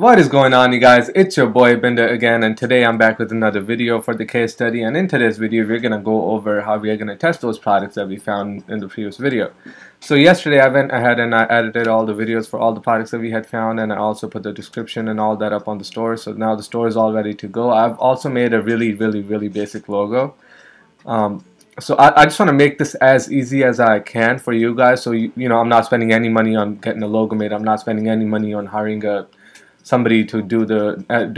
What is going on, you guys? It's your boy Binder again, and today I'm back with another video for the case study. And in today's video we're going to go over how we are going to test those products that we found in the previous video. So yesterday I went ahead and I edited all the videos for all the products that we had found, and I also put the description and all that up on the store. So now the store is all ready to go. I've also made a really basic logo. So I just want to make this as easy as I can for you guys. So you know, I'm not spending any money on getting a logo made. I'm not spending any money on hiring somebody to edit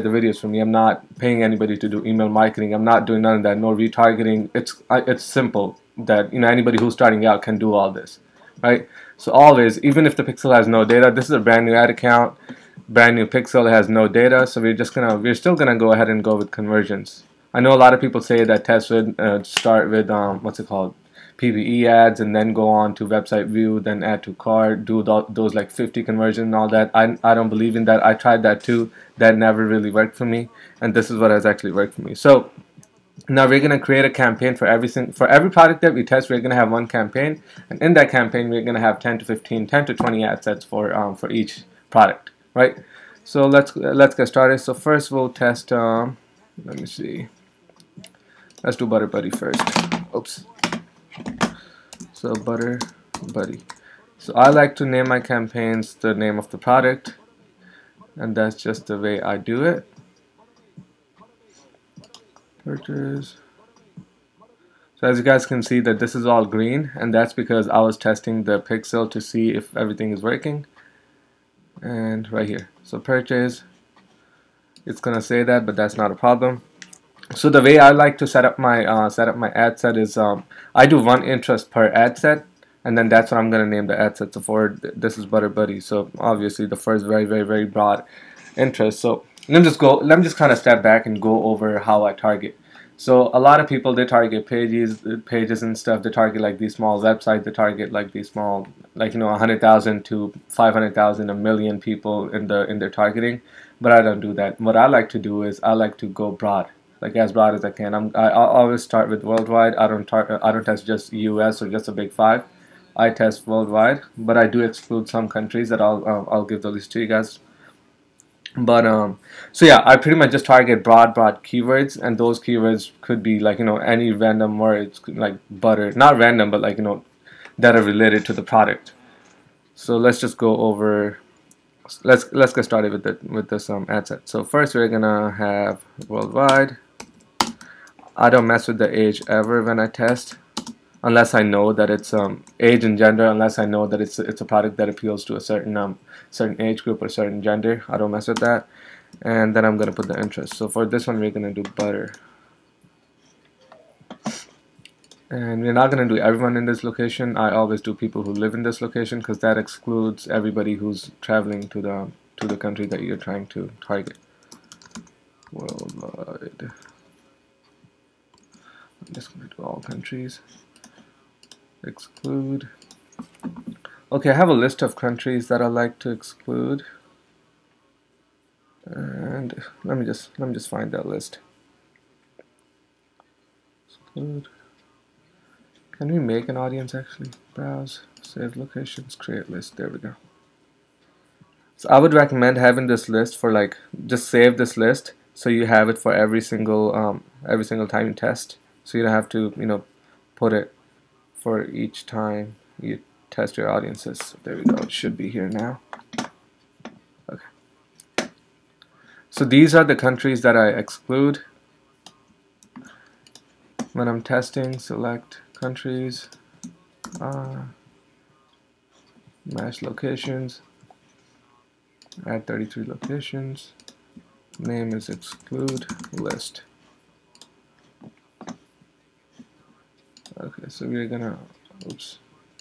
the videos for me. I'm not paying anybody to do email marketing. I'm not doing none of that. No retargeting. It's simple that anybody who's starting out can do all this, right? So always, even if the pixel has no data, this is a brand new ad account, brand new pixel, it has no data. So we're still gonna go ahead and go with conversions. I know a lot of people say that test with start with what's it called, PPE ads, and then go on to website view, then add to cart, do those like 50 conversion and all that. I don't believe in that. I tried that too. That never really worked for me, and this is what has actually worked for me. So now we're gonna create a campaign for every product that we test. We're gonna have one campaign, and in that campaign we're gonna have 10 to 20 ad sets for each product, right? So let's get started. So first we'll test. Let me see. Let's do Butter Buddy first. Oops. So Butter Buddy. So I like to name my campaigns the name of the product, and that's just the way I do it. Purchase. So as you guys can see that this is all green, and that's because I was testing the pixel to see if everything is working. And right here, so purchase, it's gonna say that, but that's not a problem. So the way I like to set up my ad set is I do one interest per ad set, and then that's what I'm gonna name the ad set. So for this is Butter Buddy. So obviously the first very broad interest. So let me just kind of step back and go over how I target. So a lot of people, they target pages and stuff. They target like these small websites. They target like these small, like 100,000 to 500,000, a million people in their targeting. But I don't do that. What I like to do is I like to go broad, like as broad as I can. I always start with worldwide. I don't test just US or just a big 5. I test worldwide, but I do exclude some countries that I'll give the list to you guys. But so yeah, I pretty much just target broad keywords, and those keywords could be like any random words like butter, not random, but like that are related to the product. So let's just go over. Let's get started with this ad set. So first we're gonna have worldwide. I don't mess with the age ever when I test, unless I know that it's age and gender. Unless I know that it's a product that appeals to a certain age group or certain gender, I don't mess with that. And then I'm gonna put the interest. So for this one we're gonna do butter, and we're not gonna do everyone in this location. I always do people who live in this location, because that excludes everybody who's traveling to the country that you're trying to target. Worldwide. I'm just going to do all countries. Exclude. Okay, I have a list of countries that I like to exclude, and let me just find that list. Exclude. Can we make an audience actually? Browse, save locations, create list. There we go. So I would recommend having this list for like, just save this list so you have it for every single time you test. So you don't have to put it for each time you test your audiences. So there we go. It should be here now. Okay. So these are the countries that I exclude when I'm testing. Select countries, match locations, add 33 locations. Name is exclude list. Okay, so we're gonna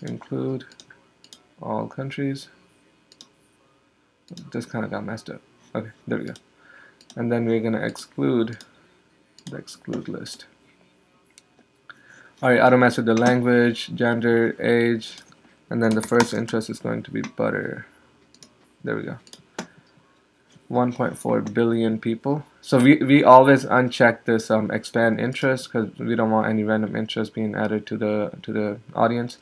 include all countries. This kind of got messed up. Okay, there we go. And then we're gonna exclude the exclude list. Alright, I don't mess with the language, gender, age, and then the first interest is going to be butter. There we go. 1.4 billion people. So we always uncheck this expand interest, because we don't want any random interest being added to the audience.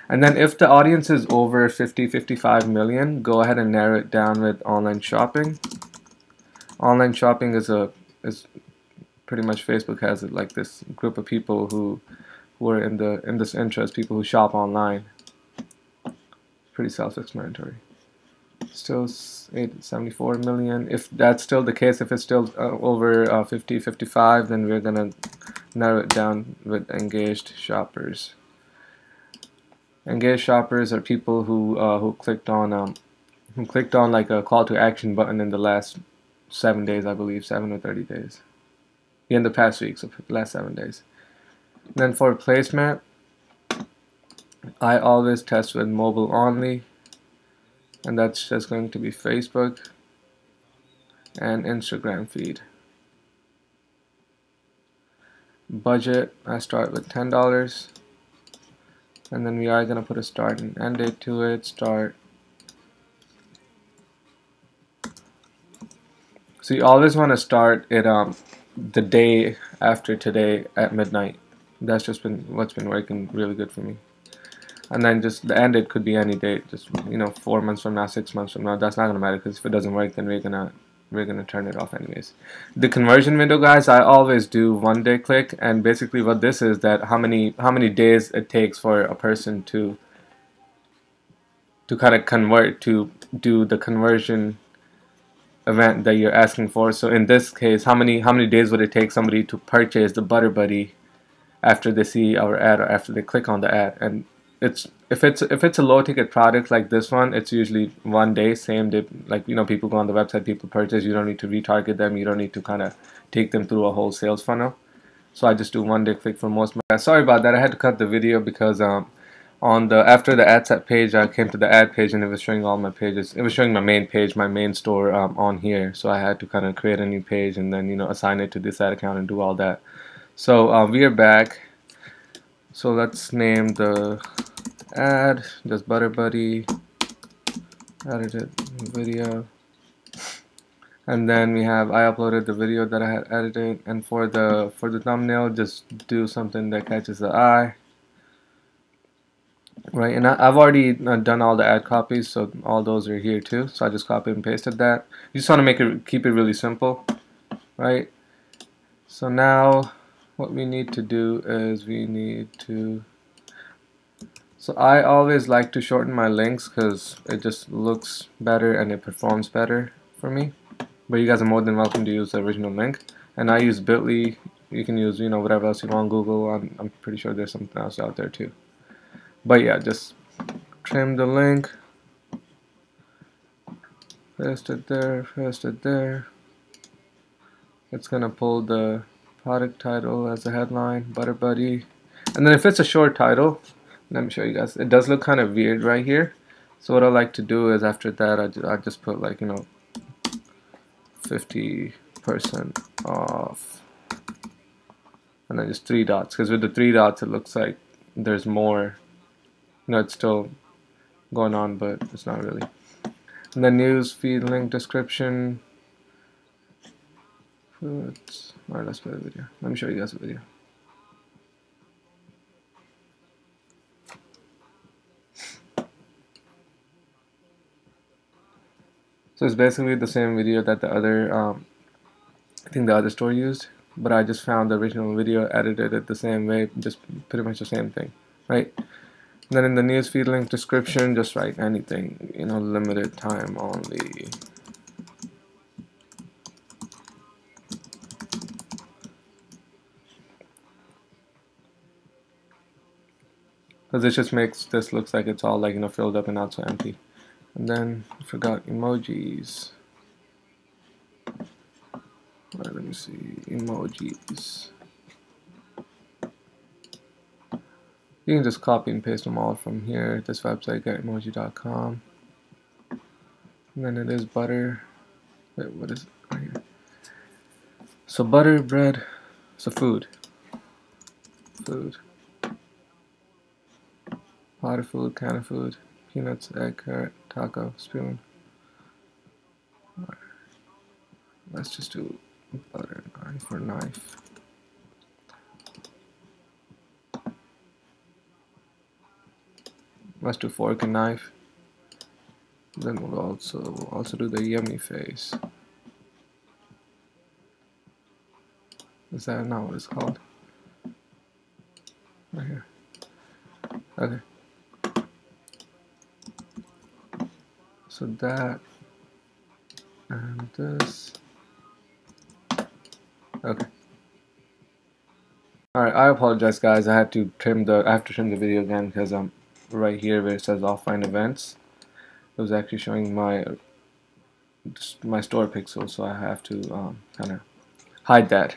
And then if the audience is over 55 million, go ahead and narrow it down with online shopping. Online shopping is pretty much Facebook has it like this group of people who are in this interest, people who shop online. Pretty self-explanatory. Still 74 million. If that's still the case, if it's still over 55, then we're gonna narrow it down with engaged shoppers. Engaged shoppers are people who clicked on like a call to action button in the last 7 days, I believe, 7 or 30 days. In the past week, so last 7 days. Then for placement, I always test with mobile only, and that's just going to be Facebook and Instagram feed. Budget, I start with $10, and then we are going to put a start and end date to it. Start. So you always want to start it the day after today at midnight. That's just been what's been working really good for me. And then just the end date could be any date, just 4 months from now, 6 months from now. That's not gonna matter, because if it doesn't work, then we're gonna turn it off anyways. The conversion window, guys, I always do 1 day click, and basically what this is that how many days it takes for a person to kind of convert, to do the conversion event that you're asking for. So in this case, how many days would it take somebody to purchase the Butter Buddy after they see our ad or after they click on the ad? And if it's a low ticket product like this one, it's usually 1 day, same day. Like people go on the website, people purchase. You don't need to retarget them. You don't need to kind of take them through a whole sales funnel. So I just do 1 day click for most. Sorry about that. I had to cut the video because after the ad set page, I came to the ad page and it was showing all my pages. It was showing my main page, my main store on here. So I had to kind of create a new page and then assign it to this ad account and do all that. So we are back. So let's name the ad just Butter Buddy edited video, and then we have I uploaded the video that I had edited, and for the thumbnail, just do something that catches the eye. Right, and I've already done all the ad copies, so all those are here too. So I just copied and pasted that. You just want to keep it really simple, right? So now what we need to do is so I always like to shorten my links because it just looks better and it performs better for me. But you guys are more than welcome to use the original link. And I use Bitly. You can use whatever else you want. Google. I'm pretty sure there's something else out there too. But yeah, just trim the link, paste it there, paste it there. It's gonna pull the product title as a headline, Butter Buddy. And then if it's a short title, let me show you guys. It does look kind of weird right here. So what I like to do is after that, I just put like 50% off, and then just 3 dots. Because with the 3 dots, it looks like there's more. It's still going on, but it's not really. And then news feed link description. Alright, let's play the video. Let me show you guys the video. So it's basically the same video that the other, I think the other store used, but I just found the original video, edited it the same way, just pretty much the same thing, right? Then in the newsfeed link description, just write anything, limited time only. Because it just makes this looks like it's all like filled up and not so empty. And then I forgot emojis. Alright, let me see emojis. You can just copy and paste them all from here. This website, getemoji.com. And then it is butter. Wait, what is it? Right here. So butter, bread. So food. Food. Pot of food, can of food. Peanuts, egg, carrot, taco, spoon. Right. Let's just do butter, knife or knife. Let's do fork and knife. Then we'll also do the yummy face. Is that not what it's called? Right here. Okay. So that and this. Okay. All right. I apologize, guys. I have to trim the video again because I'm right here where it says offline events. It was actually showing my store pixel, so I have to kind of hide that.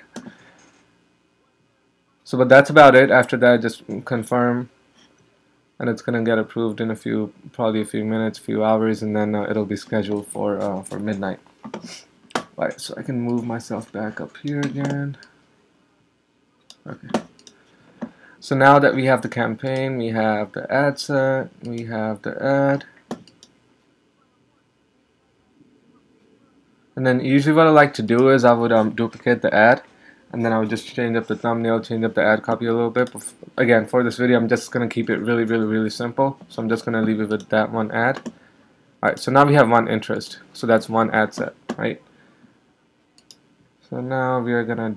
So, but that's about it. After that, just confirm, and it's gonna get approved in probably a few minutes, few hours, and then it'll be scheduled for midnight. Right. So I can move myself back up here again. Okay. So now that we have the campaign, we have the ad set, we have the ad. And then usually what I like to do is I would duplicate the ad, and then I would just change up the thumbnail, change up the ad copy a little bit. Again, for this video, I'm just going to keep it really simple. So I'm just going to leave it with that one ad. Alright, so now we have one interest. So that's one ad set, right? So now we're going to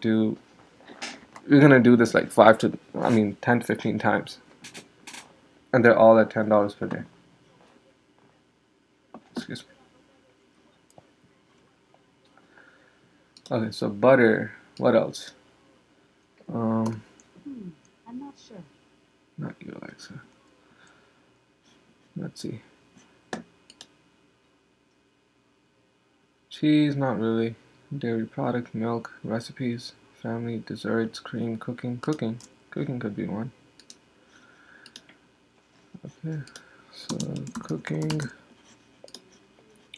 do this like 10 to 15 times. And they're all at $10 per day. Excuse me. Okay, so butter. What else? I'm not sure. Not you, Alexa. Let's see. Cheese, not really. Dairy product, milk, recipes, family, desserts, cream, cooking. Cooking could be one. Okay, so cooking.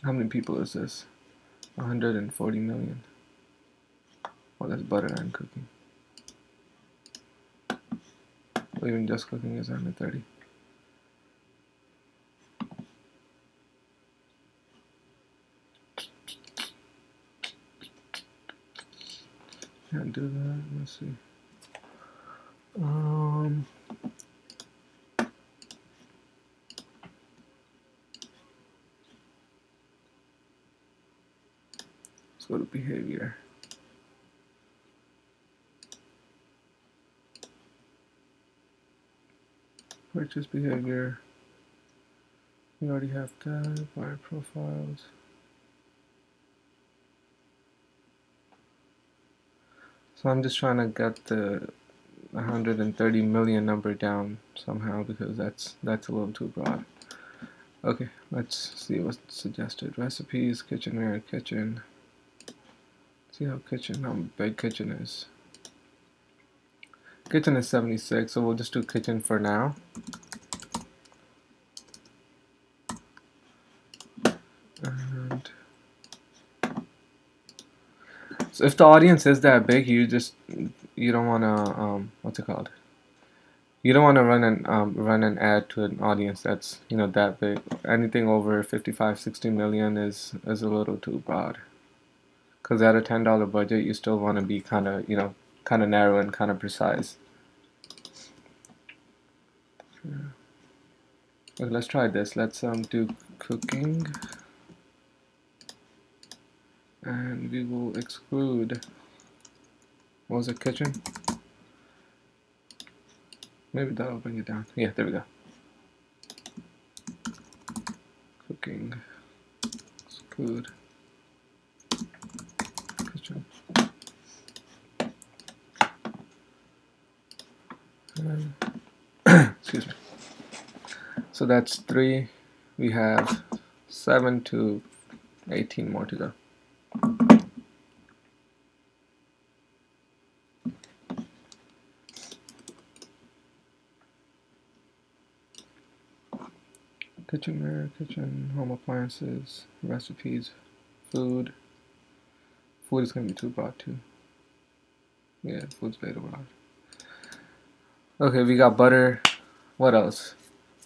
How many people is this? 140 million. Oh, that's butter and cooking. Or even just cooking is 130. Can't do that. Let's see. Let's go to behavior. Purchase behavior. We already have that. Buyer profiles. So I'm just trying to get the 130 million number down somehow because that's a little too broad. Okay, let's see what's suggested. Recipes, kitchenware, kitchen. See how big kitchen is. Kitchen is 76, so we'll just do kitchen for now. And so if the audience is that big, you don't want to what's it called? You don't want to run an ad to an audience that's that big. Anything over 55, 60 million is a little too broad. Because at a $10 budget, you still want to be kind of narrow and kind of precise. Okay, let's try this. Let's do cooking, and we will exclude. What was it? Kitchen. Maybe that'll bring it down. Yeah, there we go. Cooking. Exclude. Kitchen. Excuse me. So that's 3. We have 7 to 18 more to go. Kitchenware, kitchen, home appliances, recipes, food. Food is going to be too broad too. Yeah, food's way too broad. Okay, we got butter. What else?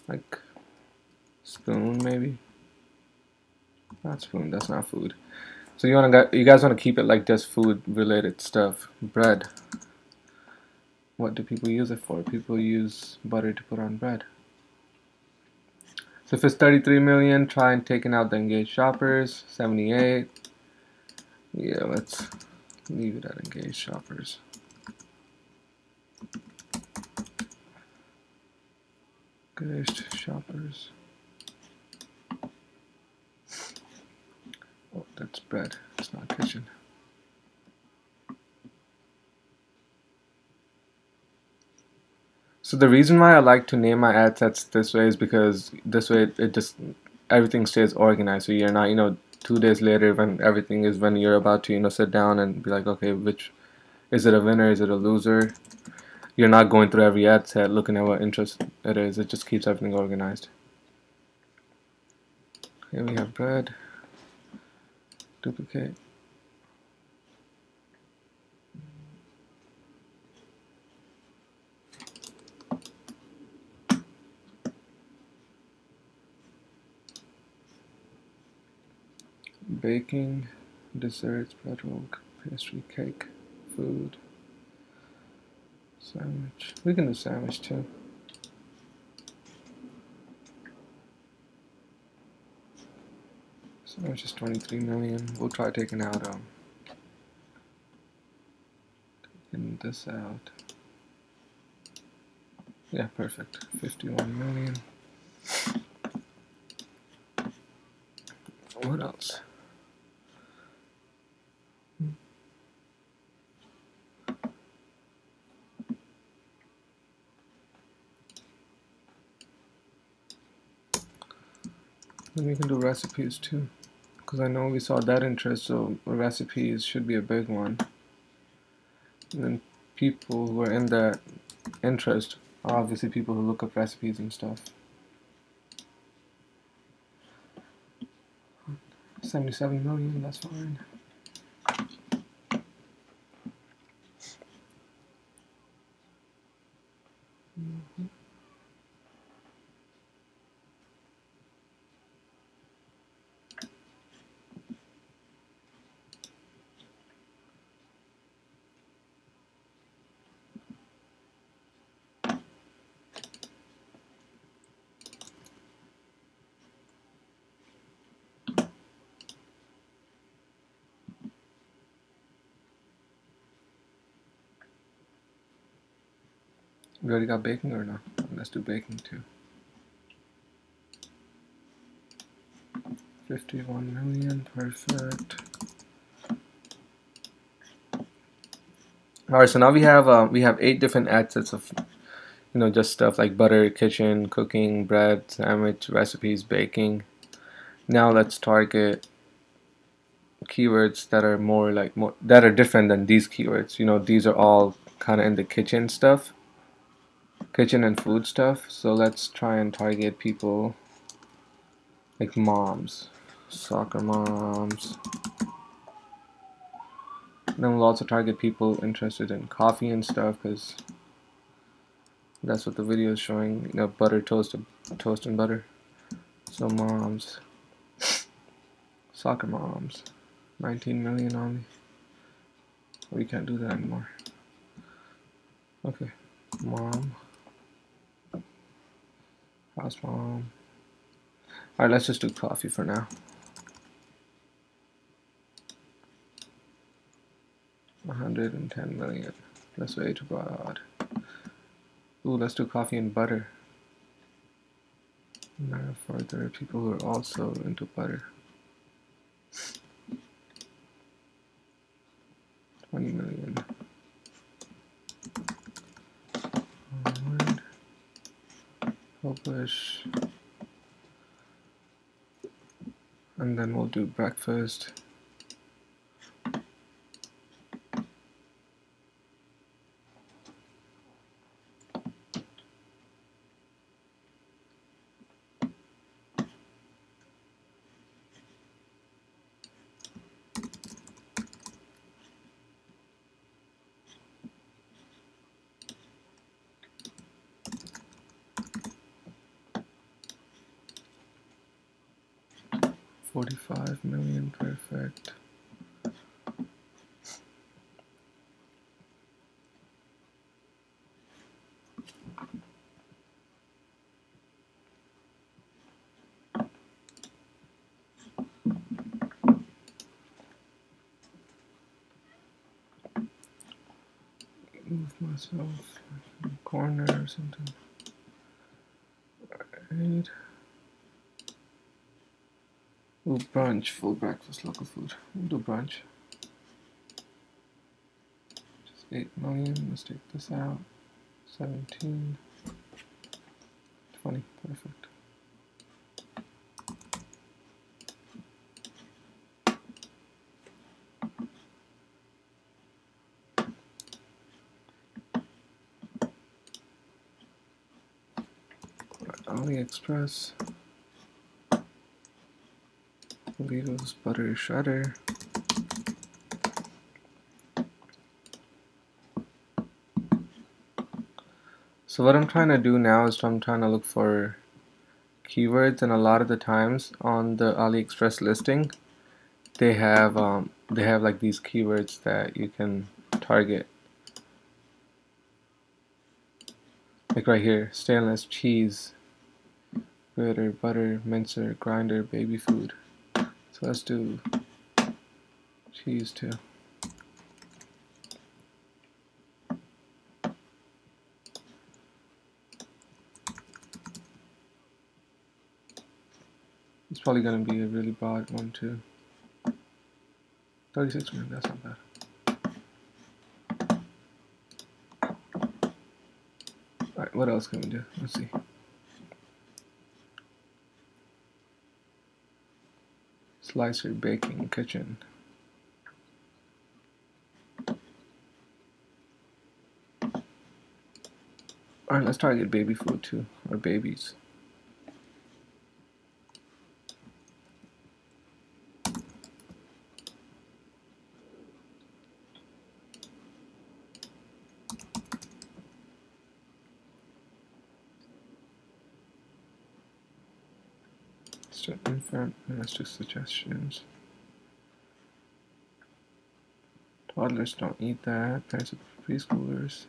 Like spoon maybe? Not spoon, that's not food. So you guys want to keep it like just food related stuff. Bread. What do people use it for? People use butter to put on bread. So if it's 33 million, try and taking out the engaged shoppers. 78. Yeah, let's leave it at engaged shoppers. Engaged shoppers. Oh, that's bread. It's not kitchen. So the reason why I like to name my ad sets this way is because this way it just everything stays organized. So you're not 2 days later when you're about to sit down and be like, okay, which is it, a winner, is it a loser? You're not going through every ad set looking at what interest it is. It just keeps everything organized. Here we have bread. Duplicate. Baking, desserts, bread roll, pastry, cake, food, sandwich. We can do sandwich too. Sandwich is 23 million. We'll try taking out taking this out. Yeah, perfect. 51 million. What else? Then we can do recipes too, because I know we saw that interest, so recipes should be a big one. And then people who are in that interest are obviously people who look up recipes and stuff. 77 million, that's fine. We already got baking or no? Let's do baking too. 51 million, perfect. Alright, so now we have 8 different ad sets of just stuff like butter, kitchen, cooking, bread, sandwich, recipes, baking. Now let's target keywords that are more that are different than these keywords. These are all kind of in the kitchen stuff, kitchen and food stuff. So let's try and target people like moms, soccer moms. Then we'll also target people interested in coffee and stuff, because that's what the video is showing. Butter, toast and butter. So moms, soccer moms, 19 million only. We can't do that anymore. Okay, mom, house mom. Alright, let's just do coffee for now. 110 million. That's way too broad. Ooh, let's do coffee and butter. Now for there people who are also into butter. 20 million. Onward. Publish. And then we'll do breakfast. $45 million, perfect. Move myself in the corner or something. Right. Ooh, brunch, full breakfast, local food. We'll do brunch. Just 8 million. Let's take this out. 17. 20. Perfect. AliExpress. Legos butter shredder. So what I'm trying to do now is I'm trying to look for keywords, and a lot of the times on the AliExpress listing they have like these keywords that you can target. Like right here, stainless cheese, grater, butter, mincer, grinder, baby food. So let's do cheese too. It's probably gonna be a really broad one too. 36 minutes, that's not bad. Alright, what else can we do? Let's see. Slicer, baking, kitchen. Alright, let's target baby food too, or babies. Infant, let's do suggestions. Toddlers don't eat that. Parents of preschoolers.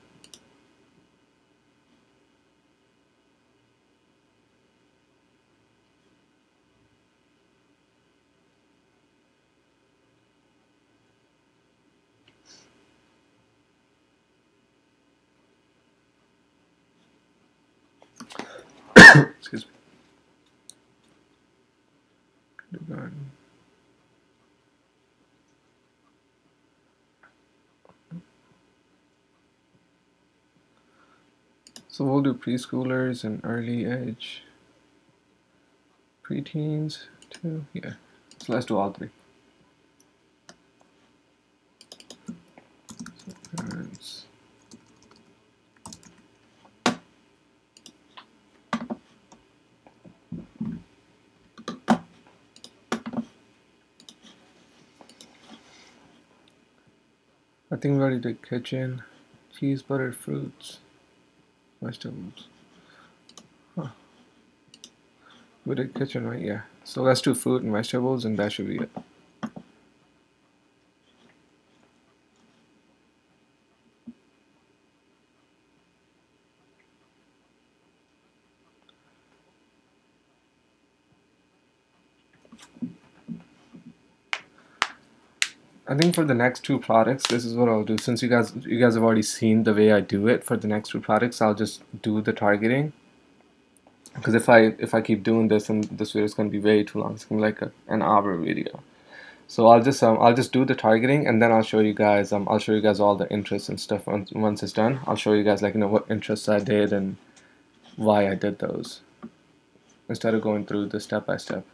Excuse me. Kindergarten. So we'll do preschoolers and early age. Preteens too. Yeah. So let's do all three. So parents. I think we already did kitchen. Cheese, butter, fruits, vegetables. Huh. We did kitchen, right? Yeah. So let's do fruit and vegetables, and that should be it. I think for the next two products, this is what I'll do. Since you guys have already seen the way I do it for the next two products, I'll just do the targeting. Because if I keep doing this, and this video is going to be way too long, it's going to be like an hour video. So I'll just do the targeting, and then I'll show you guys all the interests and stuff once it's done. I'll show you guys, like, what interests I did and why I did those, instead of going through the step by step.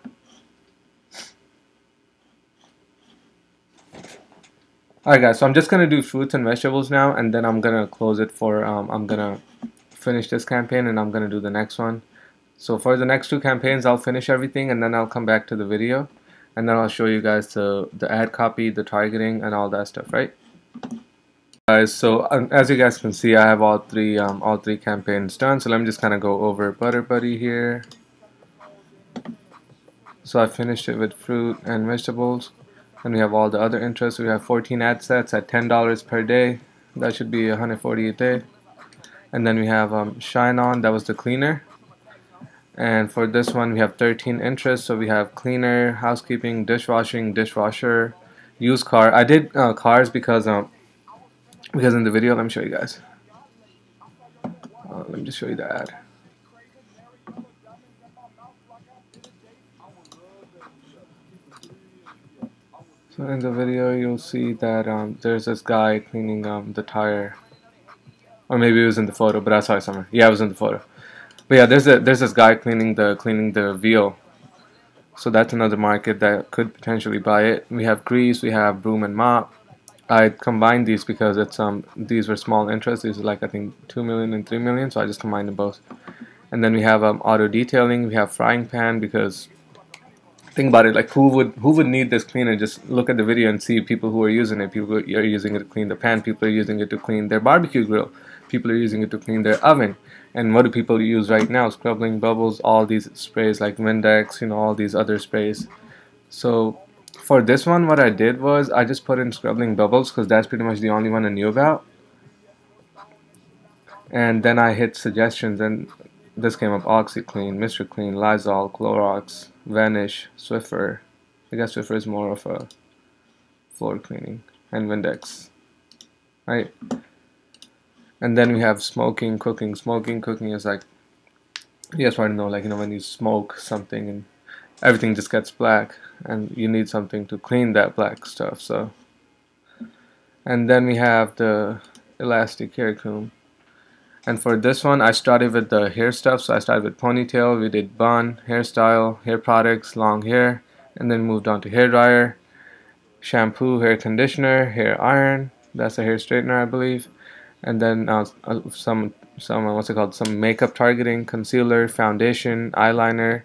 Alright guys, so I'm just gonna do fruits and vegetables now, and then I'm gonna close it for I'm gonna finish this campaign, and I'm gonna do the next one. So for the next two campaigns, I'll finish everything, and then I'll come back to the video, and then I'll show you guys the ad copy, the targeting, and all that stuff, right? Guys, so as you guys can see, I have all three campaigns done. So let me just kind of go over Butter Buddy here. So I finished it with fruit and vegetables. And we have all the other interests. We have 14 ad sets at $10 per day. That should be 140 a day. And then we have Shine On, that was the cleaner. And for this one, we have 13 interests. So we have cleaner, housekeeping, dishwashing, dishwasher, used car. I did cars because because in the video, let me show you guys. Let me just show you the ad. So in the video, you'll see that there's this guy cleaning the tire, or maybe it was in the photo, but I saw it somewhere. Yeah, it was in the photo. But yeah, there's this guy cleaning the wheel. So that's another market that could potentially buy it. We have grease, we have broom and mop. I combined these because it's these were small interests. These are like I think 2 million and 3 million, so I just combined them both. And then we have auto detailing. We have frying pan because think about it, like who would need this cleaner? Just look at the video and see people who are using it. People are using it to clean the pan. People are using it to clean their barbecue grill. People are using it to clean their oven. And what do people use right now? Scrubbing bubbles, all these sprays like Windex, all these other sprays. So for this one, what I did was I just put in scrubbing bubbles because that's pretty much the only one I knew about. And then I hit suggestions, and this came up: OxyClean, Mr. Clean, Lysol, Clorox, Vanish, Swiffer. I guess Swiffer is more of a floor cleaning, and Windex, right? And then we have smoking, cooking. Smoking, cooking is like, you guys probably know, like, when you smoke something and everything just gets black, and you need something to clean that black stuff. So, and then we have the elastic hair comb. And for this one, I started with the hair stuff. So I started with ponytail, we did bun, hairstyle, hair products, long hair, and then moved on to hair dryer, shampoo, hair conditioner, hair iron. That's a hair straightener, I believe. And then some what's it called? Some makeup targeting, concealer, foundation, eyeliner.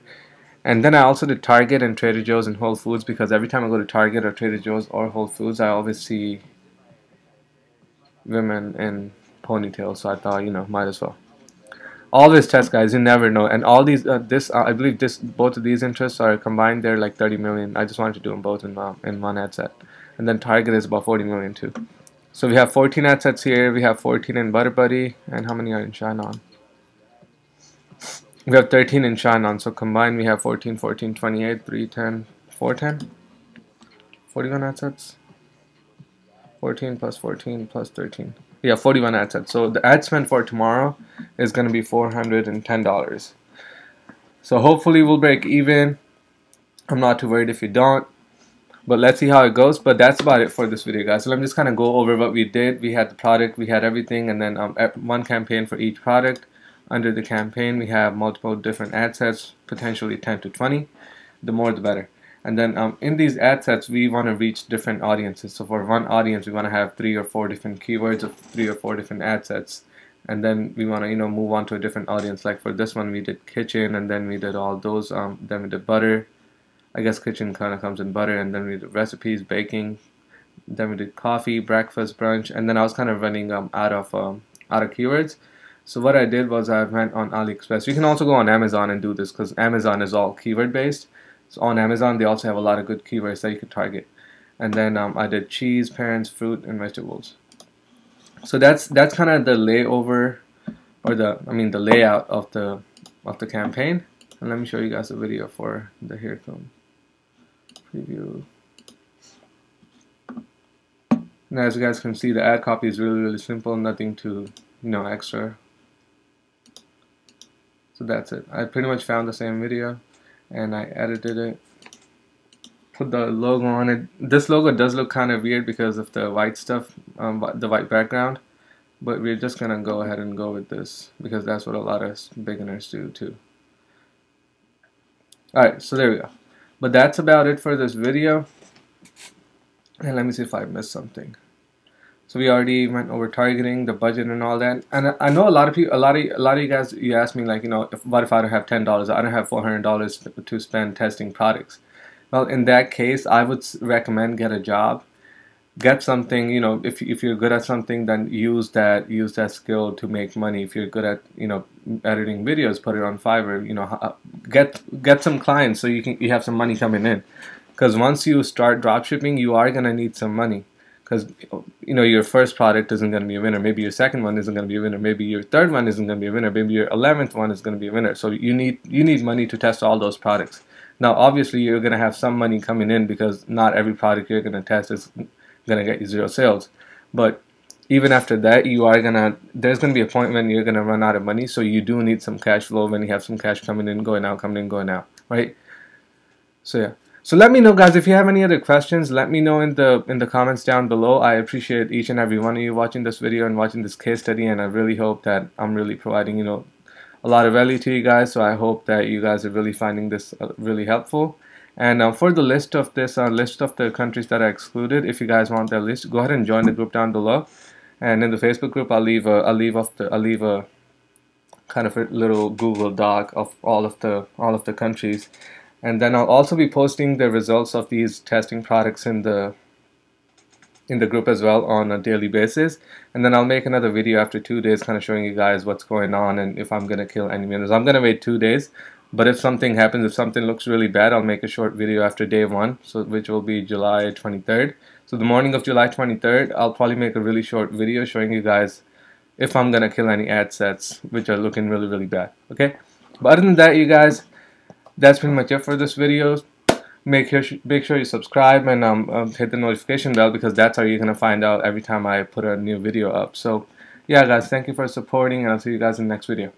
And then I also did Target and Trader Joe's and Whole Foods because every time I go to Target or Trader Joe's or Whole Foods, I always see women in ponytails, so I thought, might as well. Always test, guys. You never know. And all these, I believe both of these interests are combined. They're like 30 million. I just wanted to do them both in one ad set. And then Target is about 40 million too. So we have 14 ad sets here. We have 14 in Butter Buddy, and how many are in Shine On? We have 13 in Shine On. So combined, we have 14, 14, 28, 310, 410, 41 ad sets. 14 plus 14 plus 13. Yeah, 41 ad sets. So the ad spend for tomorrow is going to be $410. So hopefully we'll break even. I'm not too worried if we don't. But let's see how it goes. But that's about it for this video, guys. So let me just kind of go over what we did. We had the product, we had everything, and then one campaign for each product. Under the campaign, we have multiple different ad sets, potentially 10 to 20. The more, the better. And then in these ad sets, we want to reach different audiences. So for one audience, we want to have 3 or 4 different keywords of 3 or 4 different ad sets. And then we want to, move on to a different audience. Like for this one, we did kitchen, and then we did all those. Then we did butter. I guess kitchen kind of comes in butter. And then we did recipes, baking. Then we did coffee, breakfast, brunch. And then I was kind of running out of keywords. So what I did was I went on AliExpress. You can also go on Amazon and do this because Amazon is all keyword based. So on Amazon, they also have a lot of good keywords that you could target. And then I did cheese, parents, fruit, and vegetables. So that's kind of the layover, or the layout of the campaign. And let me show you guys a video for the hair comb preview. Now, as you guys can see, the ad copy is really simple, nothing too extra. So that's it. I pretty much found the same video, and I edited it, put the logo on it. This logo does look kind of weird because of the white stuff, the white background, but we're just gonna go ahead and go with this because that's what a lot of beginners do too. Alright, so there we go. But that's about it for this video, and let me see if I missed something. So we already went over targeting, the budget, and all that. And I know a lot of people, a lot of you guys, you ask me like, what if I don't have $10? I don't have $400 to spend testing products. Well, in that case, I would recommend get a job, get something. If you're good at something, then use that skill to make money. If you're good at editing videos, put it on Fiverr. Get some clients so you have some money coming in. Because once you start dropshipping, you are gonna need some money. Because your first product isn't going to be a winner. Maybe your second one isn't going to be a winner. Maybe your third one isn't going to be a winner. Maybe your 11th one is going to be a winner. So you need money to test all those products. Now, obviously, you're going to have some money coming in because not every product you're going to test is going to get you 0 sales. But even after that, there's gonna be a point when you're gonna run out of money. So you do need some cash flow when you have some cash coming in, going out, coming in, going out, right? So yeah. So let me know, guys, if you have any other questions. Let me know in the comments down below. I appreciate each and every one of you watching this video and watching this case study, and I really hope that I'm really providing, a lot of value to you guys. So I hope that you guys are really finding this really helpful. And for the list of the countries that are excluded, if you guys want that list, go ahead and join the group down below. And in the Facebook group, I'll leave a kind of a little Google Doc of all of the countries. And then I'll also be posting the results of these testing products in the group as well on a daily basis. And then I'll make another video after 2 days kind of showing you guys what's going on and if I'm going to kill any winners. I'm going to wait 2 days, but if something happens, if something looks really bad, I'll make a short video after day 1, so which will be July 23rd. So the morning of July 23rd, I'll probably make a really short video showing you guys if I'm going to kill any ad sets which are looking really, really bad. Okay? But other than that, you guys, that's pretty much it for this video. Make sure you subscribe and hit the notification bell, because that's how you're gonna find out every time I put a new video up. So yeah, guys, thank you for supporting, and I'll see you guys in the next video.